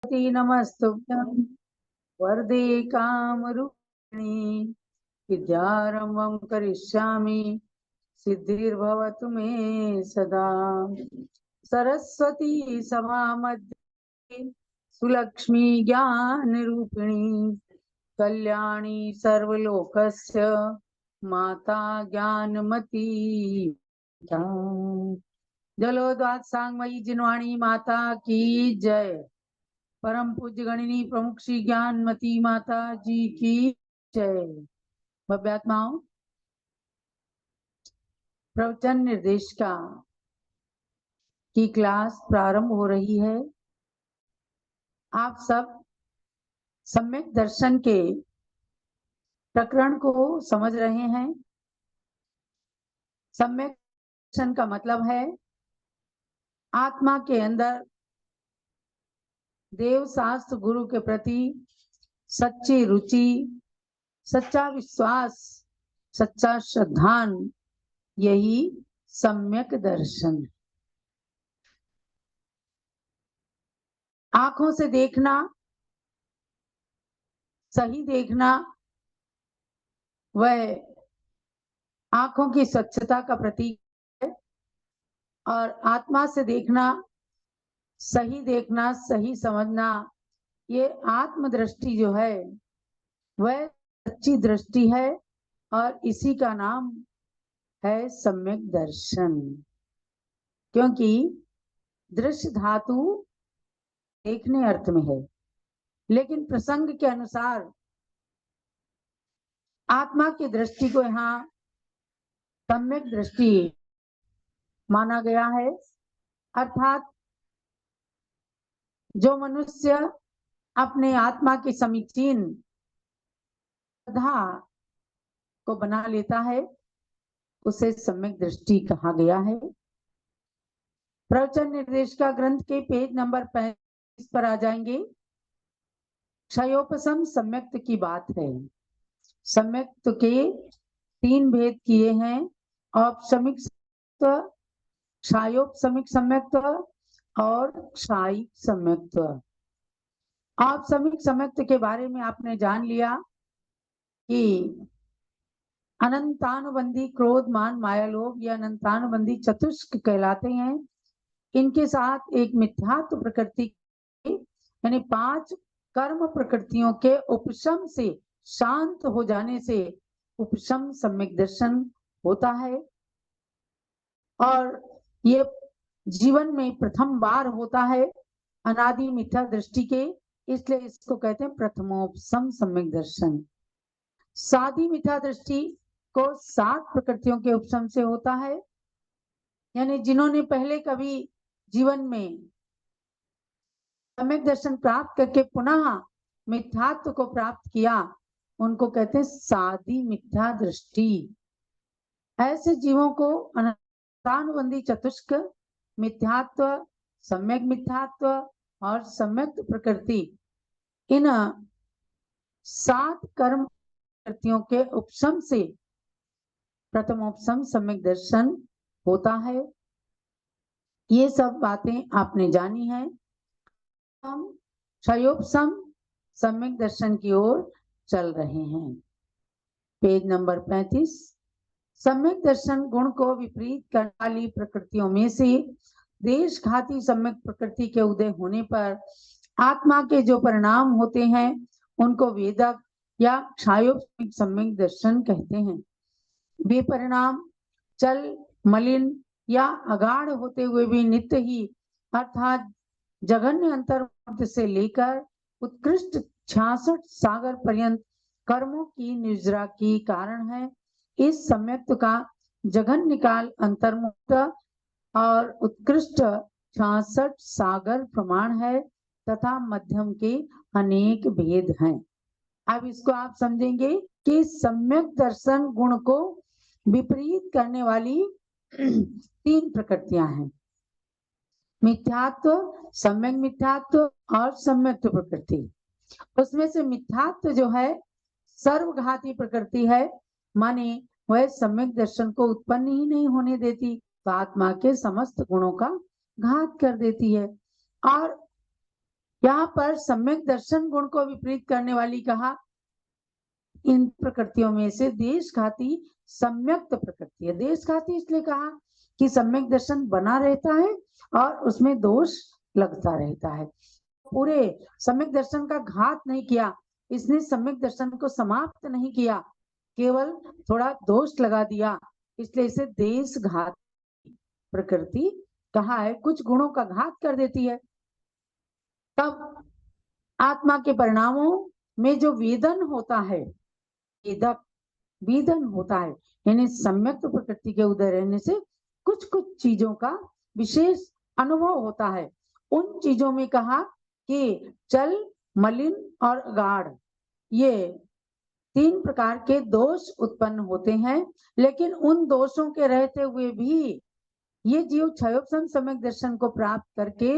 नमस्तुभ्यं वरदे कामरूपिणी विद्यारंभं करिष्यामि सिद्धिर्भवतु मे सदा। सरस्वती समामध्ये सुलक्ष्मी ज्ञानरूपिणी कल्याणी सर्वलोकस्य माता ज्ञानमती। जलोद्वाद सांगमयी जिनवाणी माता की जय। परम पूज्य गणिनी प्रमुख श्री ज्ञानमती माता जी की जय। भव्यात्माओं, प्रवचन निर्देशिका की क्लास प्रारंभ हो रही है। आप सब सम्यक दर्शन के प्रकरण को समझ रहे हैं। सम्यक दर्शन का मतलब है आत्मा के अंदर देव शास्त्र गुरु के प्रति सच्ची रुचि, सच्चा विश्वास, सच्चा श्रद्धान, यही सम्यक दर्शन। आंखों से देखना, सही देखना, वह आंखों की स्वच्छता का प्रतीक है। और आत्मा से देखना, सही देखना, सही समझना, ये आत्मदृष्टि जो है वह सच्ची दृष्टि है और इसी का नाम है सम्यक दर्शन। क्योंकि दृश्य धातु देखने अर्थ में है, लेकिन प्रसंग के अनुसार आत्मा की दृष्टि को यहाँ सम्यक दृष्टि माना गया है। अर्थात जो मनुष्य अपने आत्मा की समीचीन श्रद्धा को बना लेता है उसे सम्यक दृष्टि कहा गया है। प्रवचन निर्देशिका ग्रंथ के पेज नंबर 35 पर आ जाएंगे। क्षयोपशम सम्यक्त की बात है। सम्यक्त के 3 भेद किए हैं: औपशमिक, क्षायोपशमिक सम्यक्त और क्षायिक सम्यक्त। औपशमिक सम्यक्त के बारे में आपने जान लिया कि अनंतानुबंधी क्रोध, मान, माया, लोभ ये अनंतानुबंधी चतुष्क कहलाते हैं। इनके साथ एक मिथ्यात्व प्रकृति यानी 5 कर्म प्रकृतियों के उपशम से, शांत हो जाने से उपशम सम्यक दर्शन होता है। और ये जीवन में प्रथम बार होता है अनादि मिथ्या दृष्टि के, इसलिए इसको कहते हैं प्रथमोपशम सम्यक दर्शन। सादी मिथ्या दृष्टि को 7 प्रकृतियों के उपशम से होता है। यानी जिन्होंने पहले कभी जीवन में सम्यक दर्शन प्राप्त करके पुनः मिथ्यात्व को प्राप्त किया, उनको कहते हैं सादी मिथ्या दृष्टि। ऐसे जीवों को अनंतानुबंधी चतुष्क, मिथ्यात्व, सम्यक मिथ्यात्व और सम्यक प्रकृति, इन 7 कर्म प्रकृतियों के उपशम से प्रथमोपशम सम्यक दर्शन होता है। ये सब बातें आपने जानी है। हम क्षयोपशम सम्यक दर्शन की ओर चल रहे हैं। Page number 35। सम्यक दर्शन गुण को विपरीत करने वाली प्रकृतियों में से देशघाती सम्यक प्रकृति के उदय होने पर आत्मा के जो परिणाम होते हैं उनको वेदक या क्षयोपशमिक सम्यक दर्शन कहते हैं। वे परिणाम चल, मलिन या अगाढ़ होते हुए भी नित्य ही अर्थात जघन्य अंतर्मुक्त से लेकर उत्कृष्ट 66 सागर पर्यंत कर्मों की निर्जरा की कारण है। इस सम्यक्त का जघन्य काल, अंतर्मुक्त और उत्कृष्ट 66 सागर प्रमाण है तथा मध्यम के अनेक भेद हैं। अब इसको आप समझेंगे कि सम्यक दर्शन गुण को विपरीत करने वाली 3 प्रकृतियां हैं: मिथ्यात्व, सम्यक मिथ्यात्व और सम्यक प्रकृति। उसमें से मिथ्यात्व जो है सर्वघाती प्रकृति है, माने वह सम्यक दर्शन को उत्पन्न ही नहीं होने देती, तो आत्मा के समस्त गुणों का घात कर देती है। और यहाँ पर सम्यक दर्शन गुण को विपरीत करने वाली कहा, इन प्रकृतियों में से देशघाती सम्यक्त प्रकृति है। देशघाती इसलिए कहा कि सम्यक दर्शन बना रहता है और उसमें दोष लगता रहता है। पूरे सम्यक दर्शन का घात नहीं किया, इसने सम्यक दर्शन को समाप्त नहीं किया, केवल थोड़ा दोष लगा दिया, इसलिए इसे देशघाती प्रकृति कहा है। कुछ गुणों का घात कर देती है। तब आत्मा के परिणामों में जो वेदन होता है, वेदन होता है, यानी सम्यक्त प्रकृति के उदय रहने से कुछ कुछ चीजों का विशेष अनुभव होता है। उन चीजों में कहा कि चल, मलिन और गाढ़, ये 3 प्रकार के दोष उत्पन्न होते हैं, लेकिन उन दोषों के रहते हुए भी ये जीव क्षयोपम सम्यक दर्शन को प्राप्त करके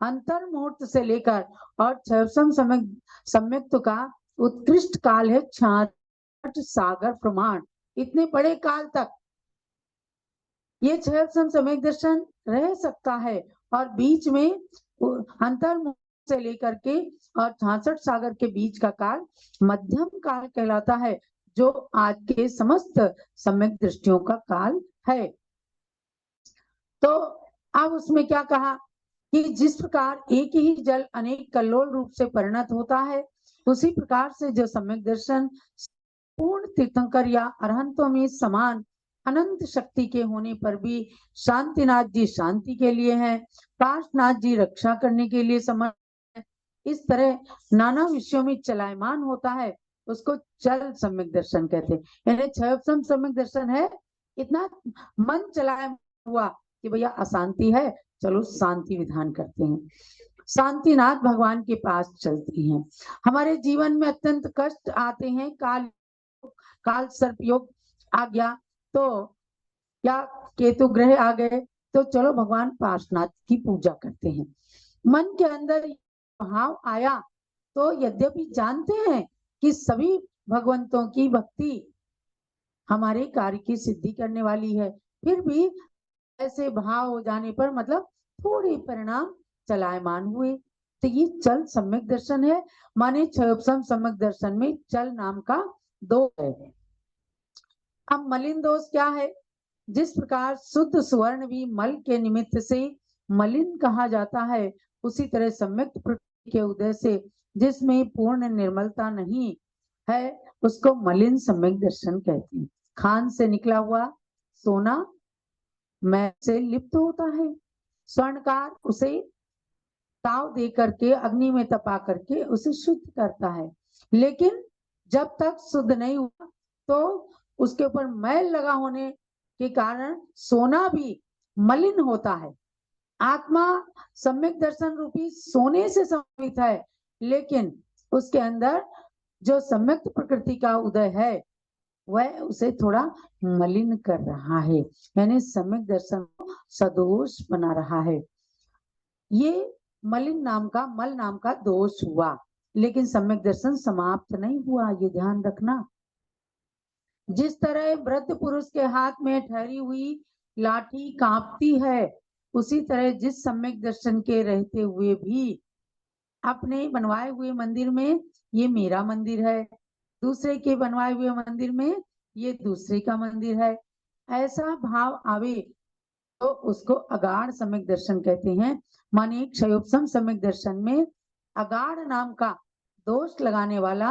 अंतर मुहूर्त से लेकर और क्षयोपम सम्यक्त का उत्कृष्ट काल है 66 सागर प्रमाण, इतने बड़े काल तक ये क्षयोपम सम्यक दर्शन रह सकता है। और बीच में अंतर मुहूर्त से लेकर के और 66 सागर के बीच का काल मध्यम काल कहलाता है, जो आज के समस्त सम्यक दृष्टियों का काल है। तो अब उसमें क्या कहा कि जिस प्रकार एक ही जल अनेक कल्लोल रूप से परिणत होता है, उसी प्रकार से जो सम्यक दर्शन पूर्ण तीर्थंकर या अरहंतों में समान अनंत शक्ति के होने पर भी शांतिनाथ जी शांति के लिए हैं, पार्श्वनाथ जी रक्षा करने के लिए समर्थ है, इस तरह नाना विषयों में चलायमान होता है, उसको चल सम्यक दर्शन कहते हैं। यानी क्षयोपम सम्यक दर्शन है, इतना मन चलायमान हुआ कि भैया अशांति है, चलो शांति विधान करते हैं, शांतिनाथ भगवान के पास चलती हैं। हमारे जीवन में अत्यंत कष्ट आते हैं, काल सर्प योग आ गया, तो क्या केतु ग्रह आ गए, तो चलो भगवान पार्श्वनाथ की पूजा करते हैं। मन के अंदर भाव आया तो यद्यपि जानते हैं कि सभी भगवंतों की भक्ति हमारे कार्य की सिद्धि करने वाली है, फिर भी ऐसे भाव हो जाने पर मतलब थोड़े परिणाम चलायमान हुए, तो ये चल सम्यक दर्शन है। माने क्षयोपम सम्यक दर्शन में चल नाम का दोष है। अब मलिन दोष क्या है? जिस प्रकार शुद्ध स्वर्ण भी मल के निमित्त से मलिन कहा जाता है, उसी तरह सम्यक प्रकृति के उदय से जिसमें पूर्ण निर्मलता नहीं है, उसको मलिन सम्यक दर्शन कहते हैं। खान से निकला हुआ सोना मैं से लिप्त होता है, स्वर्णकार उसे ताव दे करके अग्नि में तपा करके उसे शुद्ध करता है, लेकिन जब तक शुद्ध नहीं हुआ तो उसके ऊपर मैल लगा होने के कारण सोना भी मलिन होता है। आत्मा सम्यक दर्शन रूपी सोने से संबंधित है, लेकिन उसके अंदर जो सम्यक प्रकृति का उदय है वह उसे थोड़ा मलिन कर रहा है, यानी सम्यक दर्शन को सदोष बना रहा है। ये मलिन नाम का, मल नाम का दोष हुआ, लेकिन सम्यक दर्शन समाप्त नहीं हुआ, ये ध्यान रखना। जिस तरह वृद्ध पुरुष के हाथ में ठहरी हुई लाठी कांपती है, उसी तरह जिस सम्यक दर्शन के रहते हुए भी अपने बनवाए हुए मंदिर में ये मेरा मंदिर है, दूसरे के बनवाए हुए मंदिर में ये दूसरे का मंदिर है, ऐसा भाव आवे तो उसको अगाढ़ सम्यक दर्शन कहते हैं। माने क्षयोपम सम्यक दर्शन में अगाढ़ नाम का दोष लगाने वाला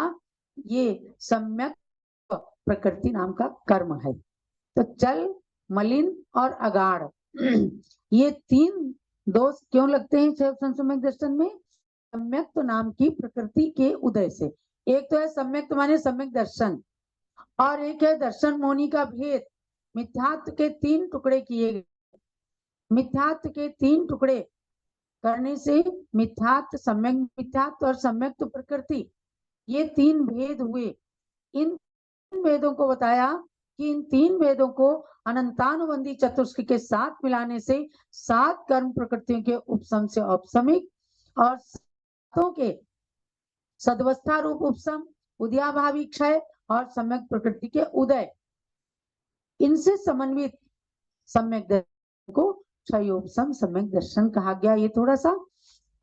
ये सम्यक प्रकृति नाम का कर्म है। तो चल, मलिन और अगाढ़ ये 3 दोष क्यों लगते हैं क्षयोपम सम्यक दर्शन में? सम्यक्त नाम की प्रकृति के उदय से। एक तो है सम्यक्त माने सम्यक दर्शन, और एक है दर्शन मोनी का भेद। मिथ्यात्व के 3 टुकड़े किए गए, मिथ्यात्व के 3 टुकड़े करने से मिथ्यात्व, सम्यक मिथ्यात्व और सम्यक्त प्रकृति, ये 3 भेद हुए। इन वेदों को बताया कि इन 3 वेदों को अनंतानुबंधी चतुष्क के साथ मिलाने से 7 कर्म प्रकृतियों के उपसम से औपसमिक और सातों के सदवस्था रूप उपसम, उदयाभावी क्षय और सम्यक प्रकृति के उदय, इनसे समन्वित सम्यक दर्शन को क्षयोपम सम्यक दर्शन कहा गया। ये थोड़ा सा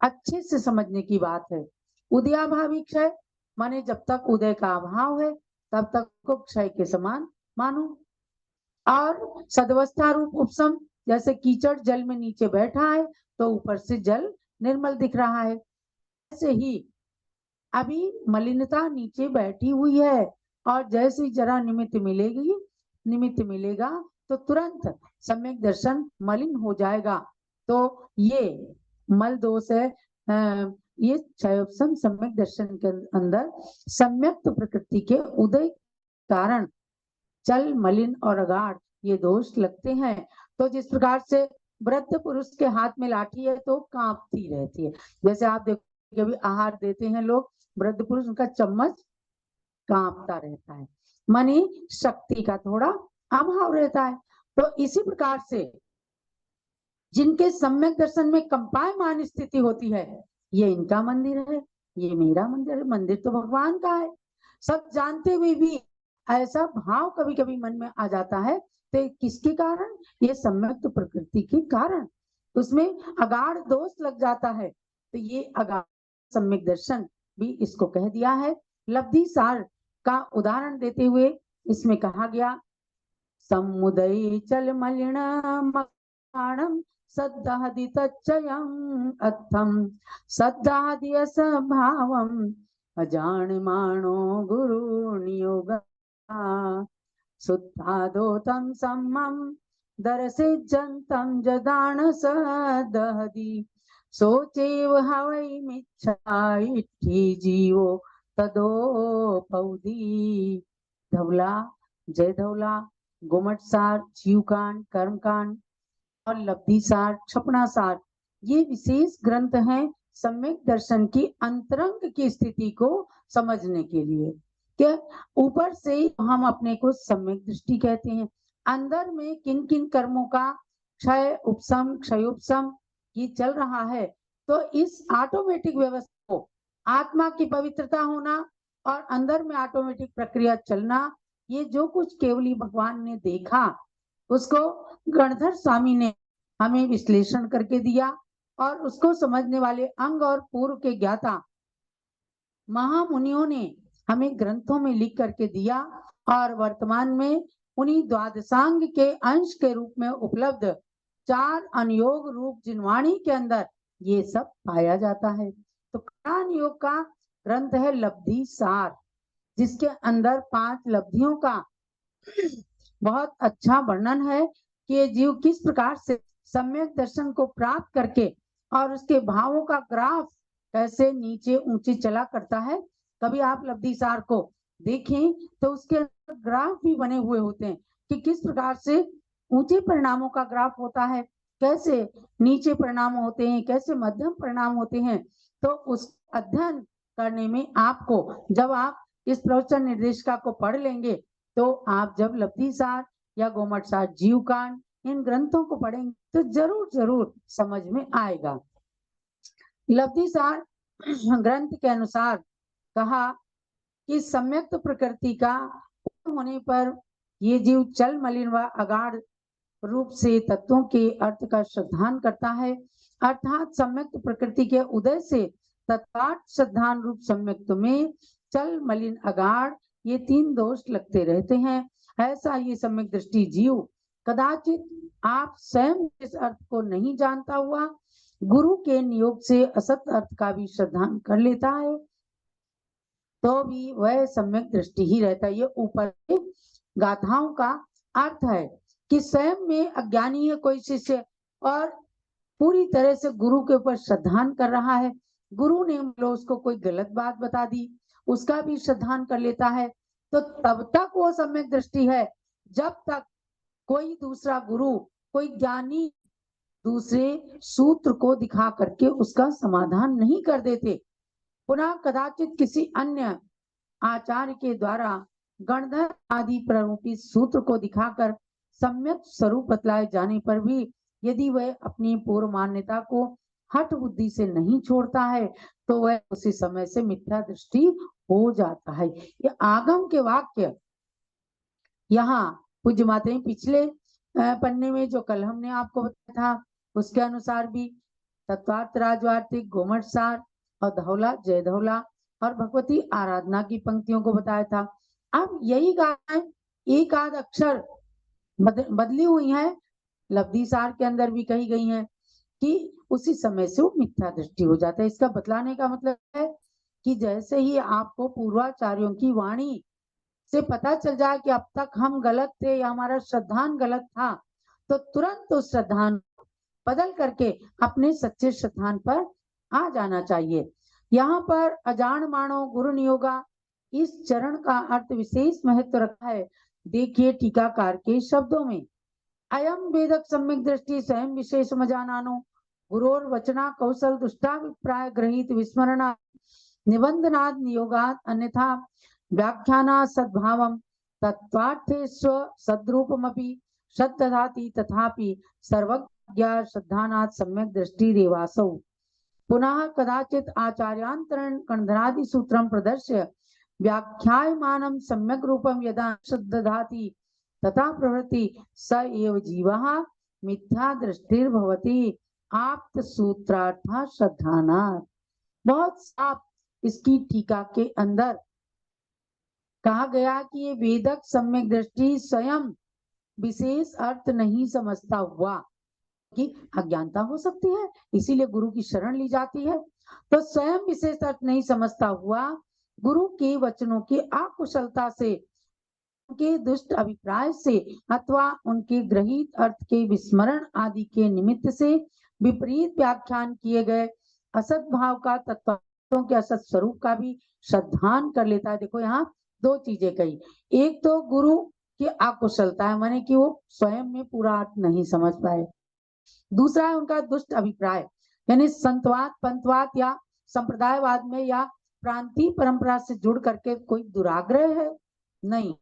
अच्छे से समझने की बात है। उदयाभावी क्षय माने जब तक उदय का अभाव है तब तक को क्षय के समान मानो। और सदवस्था रूप उपशम, जैसे कीचड़ जल में नीचे बैठा है तो ऊपर से जल निर्मल दिख रहा है, ऐसे ही अभी मलिनता नीचे बैठी हुई है और जैसे जरा निमित्त मिलेगा तो तुरंत सम्यक दर्शन मलिन हो जाएगा। तो ये मल दोष है। ये क्षयोपशम सम्यक दर्शन के अंदर सम्यक्त प्रकृति के उदय कारण चल मलिन और अगाढ़ ये दोष लगते हैं। तो जिस प्रकार से वृद्ध पुरुष के हाथ में लाठी है तो कांपती रहती है, जैसे आप देखो कभी आहार देते हैं लोग, वृद्ध पुरुष उनका चम्मच कांपता रहता है, मानी शक्ति का थोड़ा अभाव रहता है। तो इसी प्रकार से जिनके सम्यक दर्शन में कंपायमान स्थिति होती है, ये इनका मंदिर है, ये मेरा मंदिर है, मंदिर तो भगवान का है, सब जानते हुए भी ऐसा भाव कभी कभी मन में आ जाता है। तो किसके कारण? ये सम्यक प्रकृति के कारण उसमें अगाढ़ दोष लग जाता है। तो ये अगाढ़ सम्यक दर्शन भी इसको कह दिया है। लब्धि सार का उदाहरण देते हुए इसमें कहा गया, समुदय चल मलिनम सद्दादि तच्चयम् अत्थम सद्दादि असभावम् अजानमानो गुरु नियोगा सुत्थादोतं सम्मं दर्शिजन्तं जदान सदहदि सोचेव हवै मिच्छा इट्ठी जीवो तदोपौदी। धवला, जय धवला, गोमटसार, जीवकांड, कर्मकांड और लब्धिसार, क्षपणासार ये विशेष ग्रंथ हैं सम्यक दर्शन की अंतरंग की स्थिति को समझने के लिए। क्या ऊपर से हम अपने को सम्यक दृष्टि कहते हैं, अंदर में किन किन कर्मों का क्षय उपशम क्षयोपशम ये चल रहा है। तो इस ऑटोमेटिक व्यवस्था को आत्मा की पवित्रता होना और अंदर में ऑटोमेटिक प्रक्रिया चलना, ये जो कुछ केवली भगवान ने देखा उसको गणधर स्वामी ने हमें विश्लेषण करके दिया और उसको समझने वाले अंग और पूर्व के ज्ञाता महामुनियों ने हमें ग्रंथों में लिख करके दिया और वर्तमान में उन्हीं द्वादशांग के अंश के रूप में उपलब्ध 4 अनयोग रूप जिनवाणी के अंदर ये सब पाया जाता है। तो योग का ग्रंथ है लब्धि सार, जिसके अंदर 5 लब्धियों का बहुत अच्छा वर्णन है कि ये जीव किस प्रकार से सम्यक दर्शन को प्राप्त करके और उसके भावों का ग्राफ कैसे नीचे ऊंचे चला करता है। कभी आप लब्धि सार को देखें तो उसके अंदर ग्राफ भी बने हुए होते हैं कि किस प्रकार से ऊंचे परिणामों का ग्राफ होता है, कैसे नीचे परिणाम होते हैं, कैसे मध्यम परिणाम होते हैं। तो उस अध्ययन करने में आपको, जब आप इस प्रवचन निर्देशिका को पढ़ लेंगे तो आप जब लब्धि सार या गोमट सार, जीवकांड इन ग्रंथों को पढ़ेंगे तो जरूर जरूर समझ में आएगा। लब्धि सार ग्रंथ के अनुसार कहा कि सम्यक्त प्रकृति का होने पर ये जीव चल मलिन व अगाढ़ रूप से तत्वों के अर्थ का श्रद्धान करता है, अर्थात सम्यक्त प्रकृति के उदय से तत्पाठ श्रद्धान रूप सम्यक्त में चल मलिन अगाढ़ ये 3 दोष लगते रहते हैं। ऐसा ये सम्यक दृष्टि जीव कदाचित आप स्वयं इस अर्थ को नहीं जानता हुआ गुरु के नियोग से असत अर्थ का भी श्रद्धान कर लेता है, तो भी वह सम्यक दृष्टि ही रहता है। ये ऊपर के गाथाओं का अर्थ है कि स्वयं में अज्ञानी है कोई शिष्य और पूरी तरह से गुरु के ऊपर श्रद्धान कर रहा है, गुरु ने उसको कोई गलत बात बता दी उसका भी श्रद्धान कर लेता है, तो तब तक वो सम्यक दृष्टि है जब तक कोई दूसरा गुरु, कोई ज्ञानी दूसरे सूत्र को दिखा करके उसका समाधान नहीं कर देते। पुनः कदाचित किसी अन्य आचार्य के द्वारा गणधर आदि प्ररूपी सूत्र को दिखाकर सम्यक स्वरूप बतलाए जाने पर भी यदि वह अपनी पूर्व मान्यता को हठ बुद्धि से नहीं छोड़ता है तो वह उसी समय से मिथ्या दृष्टि हो जाता है। ये आगम के वाक्य यहाँ पूज्य माताएं पिछले पन्ने में जो कल हमने आपको बताया था उसके अनुसार भी तत्वार्थ राजवार्तिक, गोमट सार और धौला जय धौला और भगवती आराधना की पंक्तियों को बताया था। अब यही गाथाएं एक आध अक्षर बदली हुई है, लब्धि सार के अंदर भी कही गई हैं कि उसी समय से वो मिथ्या दृष्टि हो जाता है। इसका बतलाने का मतलब है कि जैसे ही आपको पूर्वाचार्यों की वाणी से पता चल जाए कि अब तक हम गलत थे या हमारा श्रद्धान गलत था, तो तुरंत उस श्रद्धान बदल करके अपने सच्चे श्रद्धान पर आ जाना चाहिए। यहाँ पर अजान मानो गुरु नियोगा, इस चरण का अर्थ विशेष महत्व रखा है। देखिए टीकाकार के शब्दों में, अयम वेदक सम्यक दृष्टि स्वयं विशेष मजानानो गुरोर वचना कौशल दुष्टाभिप्राय ग्रहित विस्मरणा निबंधनाद नियोगात अन्यथा व्याख्याना सद्भावम तत्वार्थे स्व सद्रूपमपि श्रद्धाति तथापि सर्वज्ञ श्रद्धानात् सम्यक दृष्टि देवासौ पुनः कदाचित आचार्यांतरण कणधरादि सूत्रम प्रदर्श्य व्याख्यायमानं सम्यक रूपम यदा श्रद्धाति तथा प्रवृत्ति स एव जीवः मिथ्या दृष्टिर्भवति आप्त सूत्रार्थ श्रद्धानात्। बहुत साफ इसकी टीका के अंदर कहा गया कि ये वेदक सम्यक दृष्टि स्वयं विशेष अर्थ नहीं समझता हुआ कि अज्ञानता हो सकती है, इसीलिए गुरु की शरण ली जाती है, तो स्वयं विशेष अर्थ नहीं समझता हुआ गुरु के वचनों की अकुशलता से, उनके दुष्ट अभिप्राय से अथवा उनके ग्रहित अर्थ के विस्मरण आदि के निमित्त से विपरीत व्याख्यान किए गए असत भाव का तत्वों के असत स्वरूप का भी श्रद्धान कर लेता है। देखो यहाँ दो चीजें कही, एक तो गुरु की अकुशलता है, माने कि वो स्वयं में पूरा अर्थ नहीं समझ पाए, दूसरा है उनका दुष्ट अभिप्राय, यानी संतवाद पंथवाद या संप्रदायवाद में या प्रांतीय परंपरा से जुड़ करके कोई दुराग्रह है, नहीं,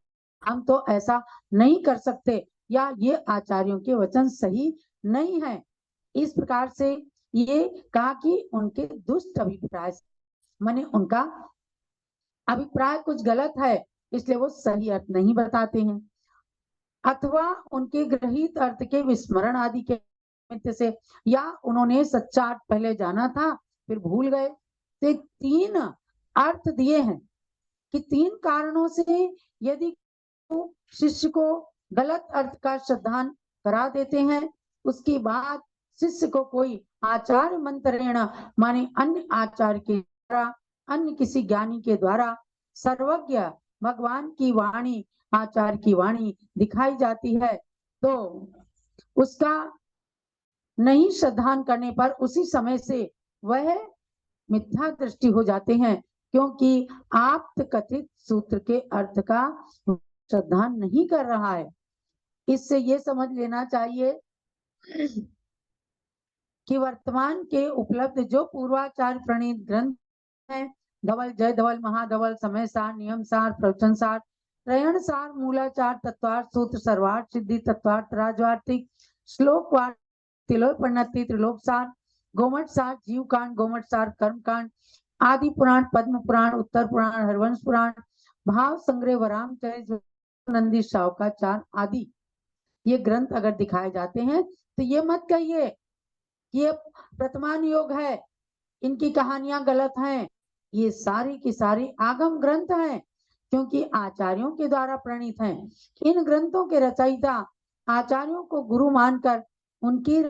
हम तो ऐसा नहीं कर सकते, या ये आचार्यों के वचन सही नहीं है। इस प्रकार से ये कहा कि उनके दुष्ट अभिप्राय, माने उनका अभिप्राय कुछ गलत है, इसलिए वो सही अर्थ नहीं बताते हैं, अथवा उनके ग्रहित अर्थ के विस्मरण आदि के से, या उन्होंने सच्चा अर्थ पहले जाना था फिर भूल गए। तो तीन अर्थ दिए हैं कि तीन कारणों से यदि शिष्य को गलत अर्थ का श्रद्धान करा देते हैं, उसके बाद शिष्य को कोई आचार्य मंत्रेण माने अन्य आचार्य के द्वारा, अन्य किसी ज्ञानी के द्वारा सर्वज्ञ भगवान की वाणी, आचार्य की वाणी दिखाई जाती है, तो उसका नहीं श्रद्धान करने पर उसी समय से वह मिथ्या दृष्टि हो जाते हैं, क्योंकि आप कथित सूत्र के अर्थ का श्रद्धान नहीं कर रहा है। इससे ये समझ लेना चाहिए कि वर्तमान के उपलब्ध जो पूर्वाचार प्रणीत ग्रंथ हैं, धवल जय धवल महाधवल समय सार नियम सार प्रवचन सार त्रयण सार मूलाचार तत्वार्थ सूत्र सर्वार्थ सिद्धि तत्वार्थ राजवार्तिक श्लोक वार्थ तिलोक परिणति त्रिलोक सार गोमट सार जीव कांड गोमट सार कर्म कांड आदि पुराण पद्म पुराण उत्तर पुराण हरवंश पुराण भाव संग्रह वराम चरित नंदी शावकाचार आदि ये ग्रंथ अगर दिखाए जाते हैं तो ये मत कहिए कि ये वर्तमान योग है, इनकी कहानियां गलत हैं, ये सारी की सारी आगम ग्रंथ हैं, क्योंकि आचार्यों के द्वारा प्रणीत हैं। इन ग्रंथों के रचयिता आचार्यों को गुरु मानकर उनके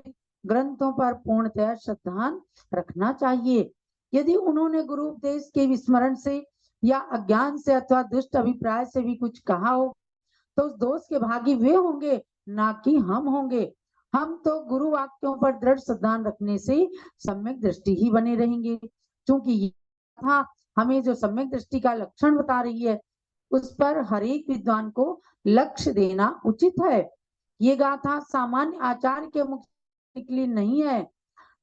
ग्रंथों पर पूर्णतः श्रद्धान रखना चाहिए। यदि उन्होंने गुरु उपदेश के विस्मरण से या अज्ञान से अथवा दुष्ट अभिप्राय से भी कुछ कहा हो, तो उस दोष के भागी वे होंगे, ना कि हम होंगे। हम तो गुरु वाक्यों पर दृढ़ श्रद्धान रखने से सम्यक दृष्टि ही बने रहेंगे, क्योंकि ये हमें जो सम्यक दृष्टि का लक्षण बता रही है, उस पर हर एक विद्वान को लक्ष्य देना उचित है। ये गाथा सामान्य आचार्य के मुख निकली नहीं है,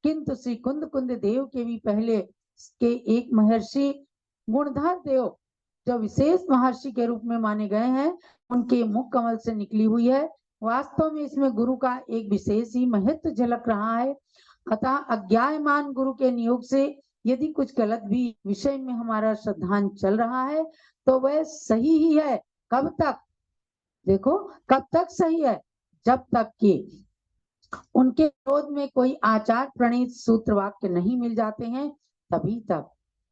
किंतु श्री कुंद देव के भी पहले के एक महर्षि गुणधर देव जो विशेष महर्षि के रूप में माने गए हैं, उनके मुख कमल से निकली हुई है। वास्तव में इसमें गुरु का एक विशेष ही महत्व झलक रहा है। अतः अज्ञायमान गुरु के नियोग से यदि कुछ गलत भी विषय में हमारा श्रद्धान चल रहा है, तो वह सही ही है। कब तक? देखो कब तक सही है? जब तक कि उनके विरोध में कोई आचार प्रणीत सूत्र वाक्य नहीं मिल जाते हैं तभी तक।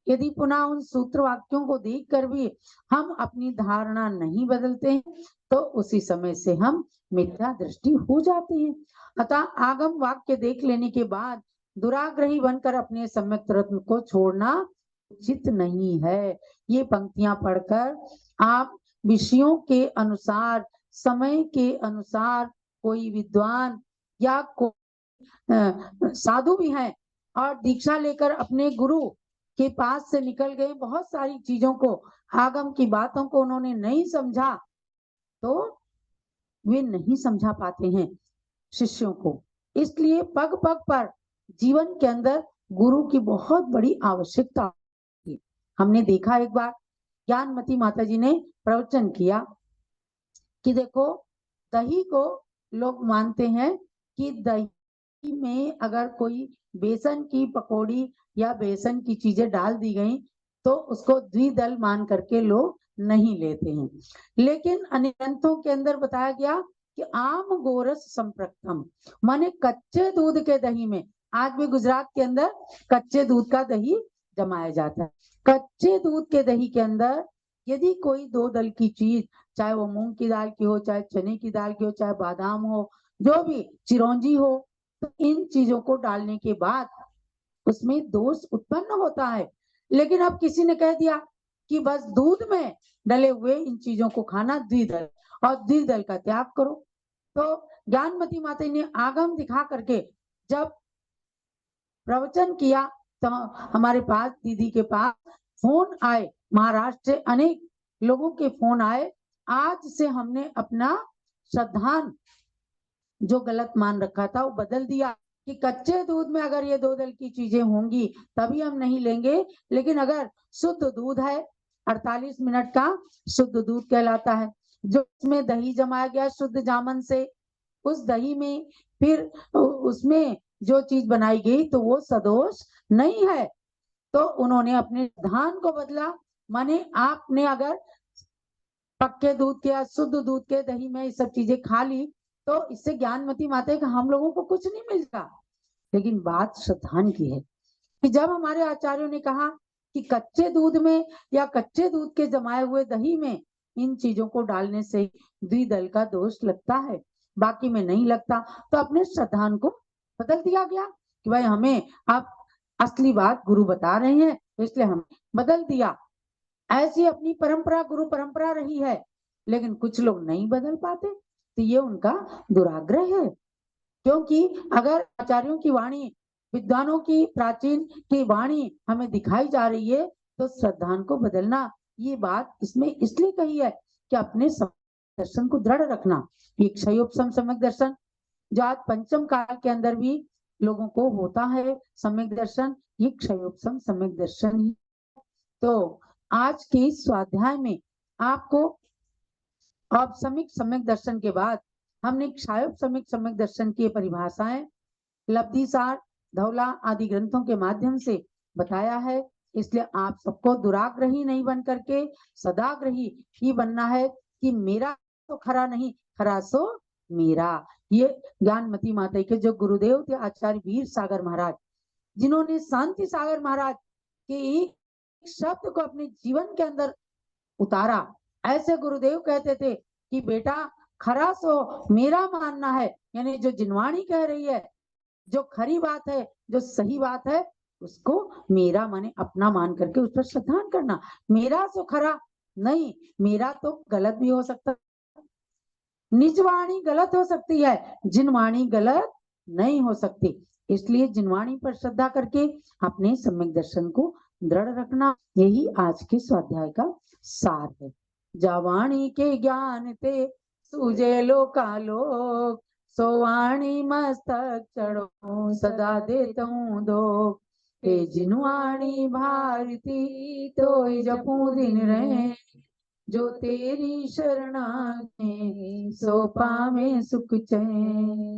यदि पुनः उन सूत्र वाक्यों को देखकर भी हम अपनी धारणा नहीं बदलते हैं तो उसी समय से हम मिथ्या दृष्टि हो जाते हैं। अतः आगम वाक्य देख लेने के बाद दुराग्रही बनकर अपने सम्यक तत्व को छोड़ना उचित नहीं है। ये पंक्तियां पढ़कर आप विषयों के अनुसार, समय के अनुसार कोई विद्वान या कोई साधु भी हैं और दीक्षा लेकर अपने गुरु के पास से निकल गए, बहुत सारी चीजों को, आगम की बातों को उन्होंने नहीं समझा तो वे नहीं समझा पाते हैं शिष्यों को। इसलिए पग पग पर जीवन के अंदर गुरु की बहुत बड़ी आवश्यकता है। हमने देखा एक बार ज्ञानमती माता जी ने प्रवचन किया कि देखो, दही को लोग मानते हैं कि दही में अगर कोई बेसन की पकौड़ी या बेसन की चीजें डाल दी गई तो उसको द्विदल मान करके लोग नहीं लेते हैं। लेकिन अन्य ग्रंथों के अंदर बताया गया कि आम गोरस संप्रक्तम, माने कच्चे दूध के दही में, आज भी गुजरात के अंदर कच्चे दूध का दही जमाया जाता है। कच्चे दूध के दही के अंदर यदि कोई दो दल की चीज, चाहे वो मूंग की दाल की हो, चाहे चने की दाल की हो, चाहे बादाम हो, जो भी, चिरौंजी हो, तो इन चीजों को डालने के बाद उसमें दोष उत्पन्न होता है। लेकिन अब किसी ने कह दिया कि बस दूध में डले हुए इन चीजों को खाना द्विदल, और द्विदल का त्याग करो। तो ज्ञानमती माता ने आगम दिखा करके जब प्रवचन किया तो हमारे पास, दीदी के पास फोन आए, महाराष्ट्र से अनेक लोगों के फोन आए। आज से हमने अपना श्रद्धान जो गलत मान रखा था वो बदल दिया कि कच्चे दूध में अगर ये दो दल की चीजें होंगी तभी हम नहीं लेंगे, लेकिन अगर शुद्ध दूध है, 48 मिनट का शुद्ध दूध कहलाता है, जो उसमें दही जमाया गया शुद्ध जामन से, उस दही में फिर उसमें जो चीज बनाई गई तो वो सदोष नहीं है। तो उन्होंने अपने धान को बदला। माने आपने अगर पक्के दूध के या शुद्ध दूध के दही में ये सब चीजें खा ली तो इससे ज्ञानमती माता का हम लोगों को कुछ नहीं मिलता। लेकिन बात श्रद्धान की है कि जब हमारे आचार्यों ने कहा कि कच्चे दूध में या कच्चे दूध के जमाए हुए दही में इन चीजों को डालने से द्विदल का दोष लगता है, बाकी में नहीं लगता, तो अपने श्रद्धान को बदल दिया गया कि भाई हमें अब असली बात गुरु बता रहे हैं तो इसलिए हम बदल दिया। ऐसी अपनी परंपरा, गुरु परंपरा रही है, लेकिन कुछ लोग नहीं बदल पाते, तो ये उनका दुराग्रह है। क्योंकि अगर आचार्यों की वाणी, विद्वानों की प्राचीन की वाणी हमें दिखाई जा रही है तो श्रद्धान को बदलना, ये बात इसमें इसलिए कही है कि अपने दर्शन को दृढ़ रखना। ये क्षयोपम सम्यक दर्शन जो आज पंचम काल के अंदर भी लोगों को होता है सम्यक दर्शन, ये क्षयोपम सम्यक दर्शन ही। तो आज के स्वाध्याय में आपको औपसमिक सम्यक दर्शन के बाद हमने क्षयोपसमिक सम्यक दर्शन की परिभाषाएं लब्धिसार, धौला आदि ग्रंथों के माध्यम से बताया है। इसलिए आप सबको दुराग्रही नहीं बन करके सदाग्रही ही बनना है कि मेरा तो खरा नहीं, खरा सो मेरा। ये ज्ञानमती माता के जो गुरुदेव थे आचार्य वीर सागर महाराज, जिन्होंने शांति सागर महाराज के एक शब्द को अपने जीवन के अंदर उतारा। ऐसे गुरुदेव कहते थे कि बेटा खरा सो मेरा मानना है, यानी जो जिनवाणी कह रही है, जो खरी बात है, जो सही बात है, उसको मेरा माने अपना मान करके उस पर श्रद्धान करना। मेरा सो खरा नहीं, मेरा तो गलत भी हो सकता, निजवाणी गलत हो सकती है, जिनवाणी गलत नहीं हो सकती। इसलिए जिनवाणी पर श्रद्धा करके अपने सम्यक दर्शन को दृढ़ रखना, यही आज के स्वाध्याय का सार है। जावाणी के ज्ञान ते सूझे लोकालोक, सोवाणी मस्तक चढ़ो सदा देता हूँ दो, हे जिनवाणी भारती तो जपू दिन रहे, जो तेरी शरणा में सो पावे सुख चैन।